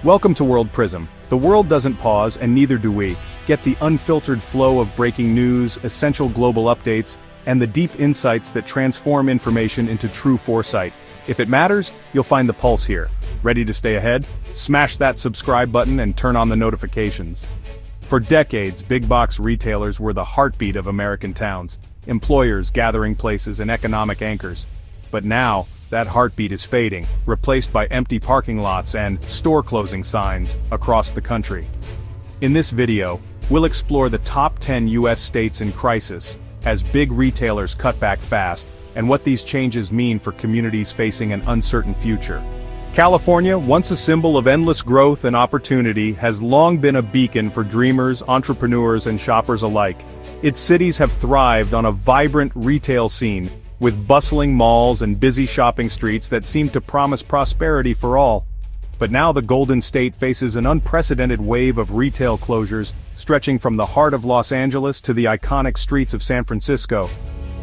Welcome to World Prism. The world doesn't pause, and neither do we. Get the unfiltered flow of breaking news, essential global updates, and the deep insights that transform information into true foresight. If it matters, you'll find the pulse here. Ready to stay ahead? Smash that subscribe button and turn on the notifications. For decades, big box retailers were the heartbeat of American towns, employers, gathering places, and economic anchors. But now, that heartbeat is fading, replaced by empty parking lots and store closing signs across the country. In this video, we'll explore the top 10 US states in crisis, as big retailers cut back fast, and what these changes mean for communities facing an uncertain future. California, once a symbol of endless growth and opportunity, has long been a beacon for dreamers, entrepreneurs, and shoppers alike. Its cities have thrived on a vibrant retail scene, with bustling malls and busy shopping streets that seem to promise prosperity for all. But now the Golden State faces an unprecedented wave of retail closures, stretching from the heart of Los Angeles to the iconic streets of San Francisco.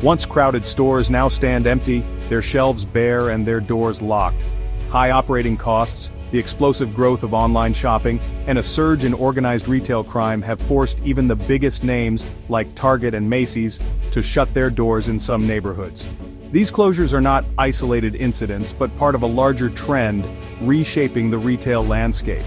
Once crowded stores now stand empty, their shelves bare and their doors locked. High operating costs, the explosive growth of online shopping, and a surge in organized retail crime have forced even the biggest names, like Target and Macy's, to shut their doors in some neighborhoods. These closures are not isolated incidents, but part of a larger trend, reshaping the retail landscape.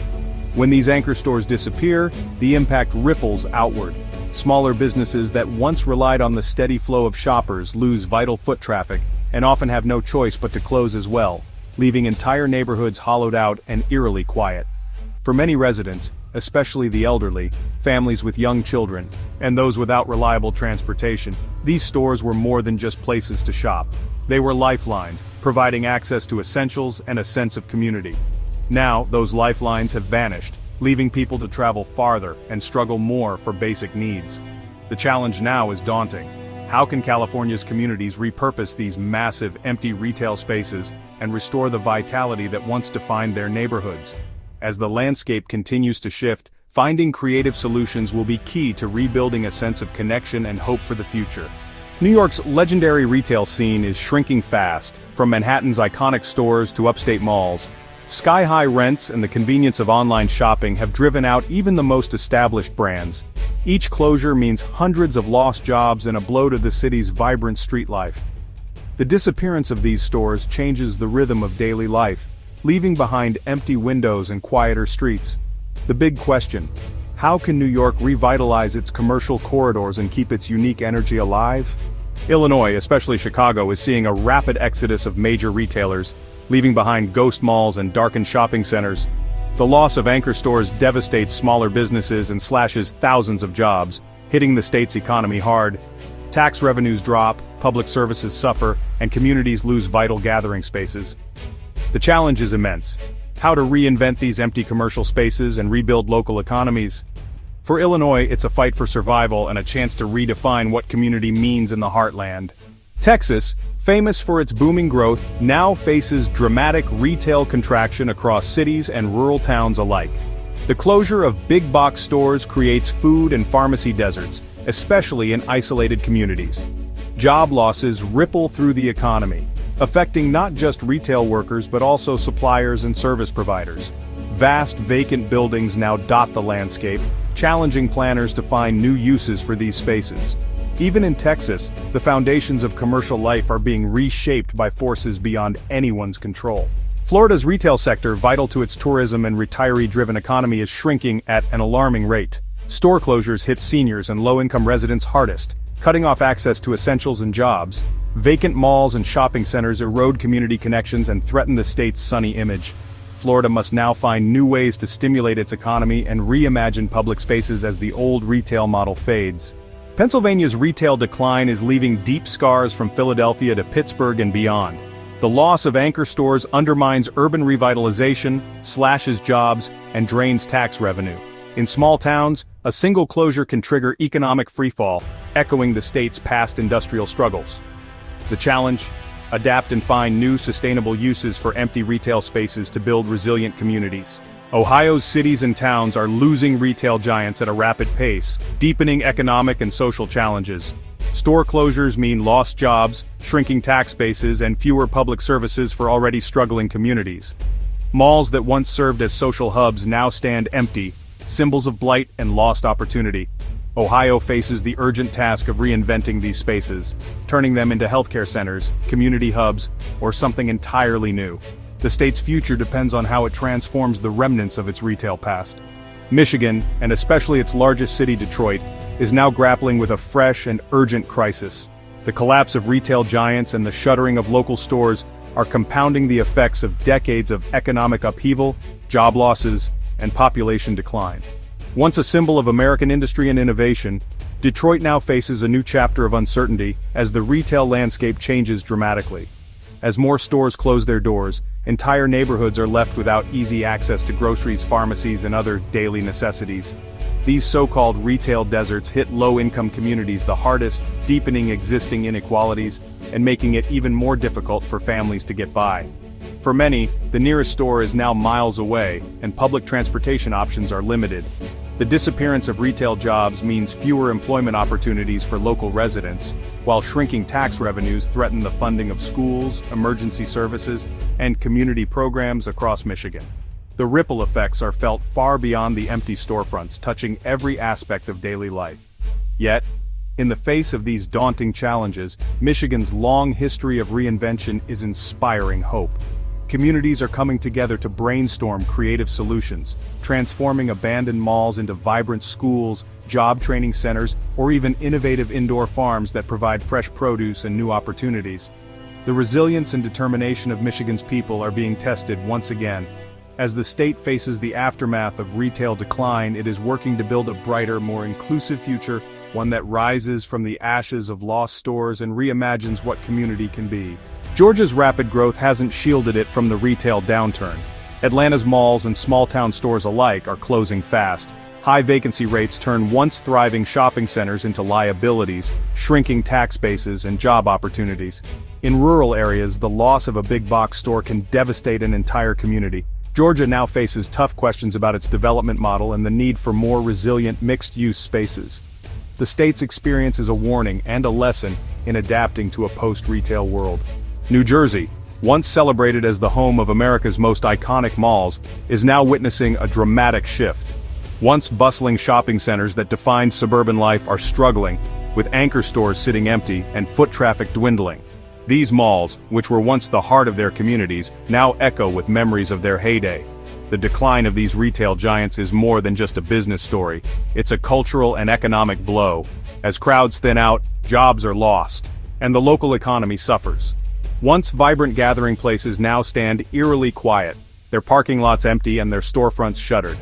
When these anchor stores disappear, the impact ripples outward. Smaller businesses that once relied on the steady flow of shoppers lose vital foot traffic, and often have no choice but to close as well, leaving entire neighborhoods hollowed out and eerily quiet. For many residents, especially the elderly, families with young children, and those without reliable transportation, these stores were more than just places to shop. They were lifelines, providing access to essentials and a sense of community. Now, those lifelines have vanished, leaving people to travel farther and struggle more for basic needs. The challenge now is daunting. How can California's communities repurpose these massive, empty retail spaces and restore the vitality that once defined their neighborhoods? As the landscape continues to shift, finding creative solutions will be key to rebuilding a sense of connection and hope for the future. New York's legendary retail scene is shrinking fast, from Manhattan's iconic stores to upstate malls. Sky-high rents and the convenience of online shopping have driven out even the most established brands. Each closure means hundreds of lost jobs and a blow to the city's vibrant street life. The disappearance of these stores changes the rhythm of daily life, leaving behind empty windows and quieter streets. The big question: how can New York revitalize its commercial corridors and keep its unique energy alive? Illinois, especially Chicago, is seeing a rapid exodus of major retailers, leaving behind ghost malls and darkened shopping centers. The loss of anchor stores devastates smaller businesses and slashes thousands of jobs, hitting the state's economy hard. Tax revenues drop, public services suffer, and communities lose vital gathering spaces. The challenge is immense: how to reinvent these empty commercial spaces and rebuild local economies. For Illinois, it's a fight for survival and a chance to redefine what community means in the heartland. Texas, famous for its booming growth, now faces dramatic retail contraction across cities and rural towns alike. The closure of big box stores creates food and pharmacy deserts, especially in isolated communities. Job losses ripple through the economy, affecting not just retail workers but also suppliers and service providers. Vast vacant buildings now dot the landscape, challenging planners to find new uses for these spaces. Even in Texas, the foundations of commercial life are being reshaped by forces beyond anyone's control. Florida's retail sector, vital to its tourism and retiree-driven economy, is shrinking at an alarming rate. Store closures hit seniors and low-income residents hardest, cutting off access to essentials and jobs. Vacant malls and shopping centers erode community connections and threaten the state's sunny image. Florida must now find new ways to stimulate its economy and reimagine public spaces as the old retail model fades. Pennsylvania's retail decline is leaving deep scars from Philadelphia to Pittsburgh and beyond. The loss of anchor stores undermines urban revitalization, slashes jobs, and drains tax revenue. In small towns, a single closure can trigger economic freefall, echoing the state's past industrial struggles. The challenge: adapt and find new sustainable uses for empty retail spaces to build resilient communities. Ohio's cities and towns are losing retail giants at a rapid pace, deepening economic and social challenges. Store closures mean lost jobs, shrinking tax bases, and fewer public services for already struggling communities. Malls that once served as social hubs now stand empty, symbols of blight and lost opportunity. Ohio faces the urgent task of reinventing these spaces, turning them into healthcare centers, community hubs, or something entirely new. The state's future depends on how it transforms the remnants of its retail past. Michigan, and especially its largest city, Detroit, is now grappling with a fresh and urgent crisis. The collapse of retail giants and the shuttering of local stores are compounding the effects of decades of economic upheaval, job losses, and population decline. Once a symbol of American industry and innovation, Detroit now faces a new chapter of uncertainty as the retail landscape changes dramatically. As more stores close their doors, entire neighborhoods are left without easy access to groceries, pharmacies, and other daily necessities. These so-called retail deserts hit low-income communities the hardest, deepening existing inequalities and making it even more difficult for families to get by. For many, the nearest store is now miles away, and public transportation options are limited. The disappearance of retail jobs means fewer employment opportunities for local residents, while shrinking tax revenues threaten the funding of schools, emergency services, and community programs across Michigan. The ripple effects are felt far beyond the empty storefronts, touching every aspect of daily life. Yet, in the face of these daunting challenges, Michigan's long history of reinvention is inspiring hope. Communities are coming together to brainstorm creative solutions, transforming abandoned malls into vibrant schools, job training centers, or even innovative indoor farms that provide fresh produce and new opportunities. The resilience and determination of Michigan's people are being tested once again. As the state faces the aftermath of retail decline, it is working to build a brighter, more inclusive future, one that rises from the ashes of lost stores and reimagines what community can be. Georgia's rapid growth hasn't shielded it from the retail downturn. Atlanta's malls and small-town stores alike are closing fast. High vacancy rates turn once thriving shopping centers into liabilities, shrinking tax bases and job opportunities. In rural areas, the loss of a big box store can devastate an entire community. Georgia now faces tough questions about its development model and the need for more resilient mixed-use spaces. The state's experience is a warning and a lesson in adapting to a post-retail world. New Jersey, once celebrated as the home of America's most iconic malls, is now witnessing a dramatic shift. Once bustling shopping centers that defined suburban life are struggling, with anchor stores sitting empty and foot traffic dwindling. These malls, which were once the heart of their communities, now echo with memories of their heyday. The decline of these retail giants is more than just a business story. It's a cultural and economic blow. As crowds thin out, jobs are lost, and the local economy suffers. Once vibrant gathering places now stand eerily quiet, their parking lots empty and their storefronts shuttered.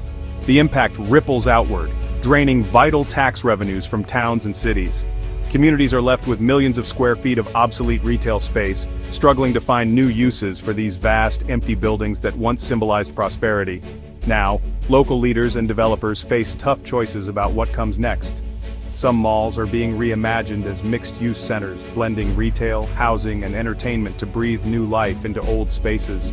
The impact ripples outward, draining vital tax revenues from towns and cities. Communities are left with millions of square feet of obsolete retail space, struggling to find new uses for these vast, empty buildings that once symbolized prosperity. Now, local leaders and developers face tough choices about what comes next. Some malls are being reimagined as mixed-use centers, blending retail, housing, and entertainment to breathe new life into old spaces.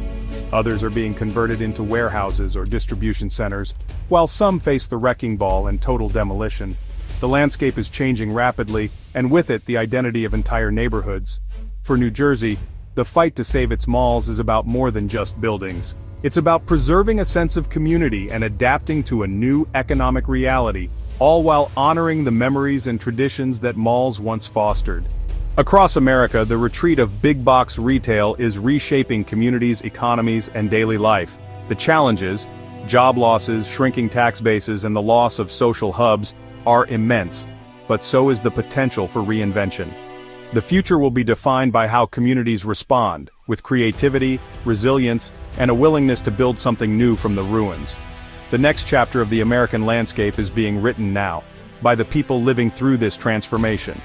Others are being converted into warehouses or distribution centers, while some face the wrecking ball and total demolition. The landscape is changing rapidly, and with it the identity of entire neighborhoods. For New Jersey, the fight to save its malls is about more than just buildings. It's about preserving a sense of community and adapting to a new economic reality, all while honoring the memories and traditions that malls once fostered. Across America, the retreat of big box retail is reshaping communities, economies, and daily life. The challenges, job losses, shrinking tax bases, and the loss of social hubs, are immense, but so is the potential for reinvention. The future will be defined by how communities respond, with creativity, resilience, and a willingness to build something new from the ruins. The next chapter of the American landscape is being written now, by the people living through this transformation.